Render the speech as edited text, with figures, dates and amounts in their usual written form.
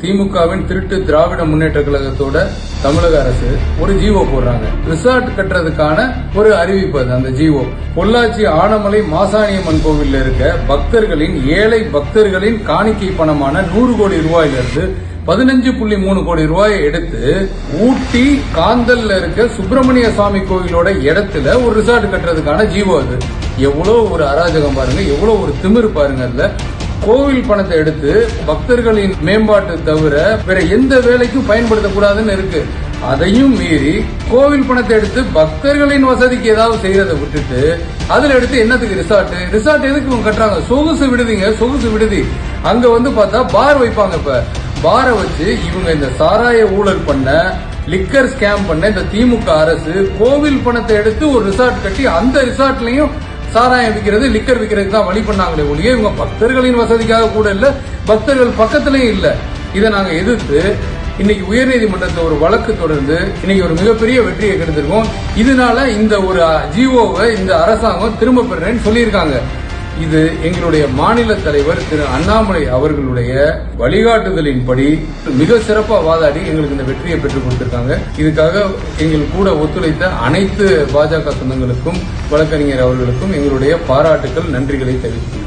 திமுகவின் திருட்டு திராவிட முன்னேற்ற கழகத்தோட தமிழக அரசு ஒரு ஜிஓ போடுறாங்க. ரிசார்ட் கட்டுறதுக்கான ஒரு அறிவிப்பு அது. அந்த ஜிஓ பொள்ளாச்சி ஆனமலை மாசாணியம்மன் கோவில்ல இருக்க பக்தர்களின் ஏழை பக்தர்களின் காணிக்கை பணமான 100 கோடி ரூபாயிலிருந்து 15.3 கோடி ரூபாயை எடுத்து ஊட்டி காந்தல்ல இருக்க சுப்பிரமணிய சுவாமி கோவிலோட இடத்துல ஒரு ரிசார்ட் கட்டுறதுக்கான ஜிஓ அது. எவ்வளவு ஒரு அராஜகம் பாருங்க, எவ்வளவு ஒரு திமிரு பாருங்க. அதுல கோவில் பணத்தை எடுத்து பக்தர்களின் மேம்பாட்டு தவிர வேற எந்த வேலைக்கும் பயன்படுத்தக்கூடாதுன்னு இருக்கு. அதையும் மீறி கோவில் பணத்தை எடுத்து பக்தர்களின் வசதிக்கு ஏதாவது செய்யறதை விட்டுட்டு அதுல எடுத்து என்னத்துக்கு ரிசார்ட் எதுக்கு இவங்க கட்டுறாங்க? சொகுசு விடுதிங்க, சொகுசு விடுதி. அங்க பார்த்தா பார் வைப்பாங்க. இப்ப பாரை வச்சு இவங்க இந்த சாராய ஊழல் பண்ண, லிக்கர் ஸ்கேம் பண்ண இந்த திமுக அரசு கோவில் பணத்தை எடுத்து ஒரு ரிசார்ட் கட்டி அந்த ரிசார்ட்லயும் சாராயம் விற்கிறது, லிக்கர் விற்கிறதுக்கு தான் வழி பண்ணாங்களே ஒழிய இவங்க பக்தர்களின் வசதிக்காக கூட இல்ல, பக்தர்கள் பக்கத்திலையும் இல்ல. இதை நாங்க எதிர்த்து இன்னைக்கு உயர்நீதிமன்றத்தில் ஒரு வழக்கு தொடர்ந்து இன்னைக்கு ஒரு மிகப்பெரிய வெற்றியை கிடைத்திருக்கோம். இதனால இந்த ஒரு ஜிஓவை இந்த அரசாங்கம் திரும்ப பெறேன்னு சொல்லியிருக்காங்க. இது எங்களுடைய மாநில தலைவர் திரு அண்ணாமலை அவர்களுடைய வழிகாட்டுதலின்படி மிக சிறப்பா வாதாடி எங்களுக்கு இந்த வெற்றியை பெற்றுக் கொடுத்திருக்காங்க. இதுக்காக எங்கள் கூட ஒத்துழைத்த அனைத்து பாஜக சொந்தங்களுக்கும் வழக்கறிஞர் அவர்களுக்கும் எங்களுடைய பாராட்டுக்கள், நன்றிகளை தெரிவித்துள்ளோம்.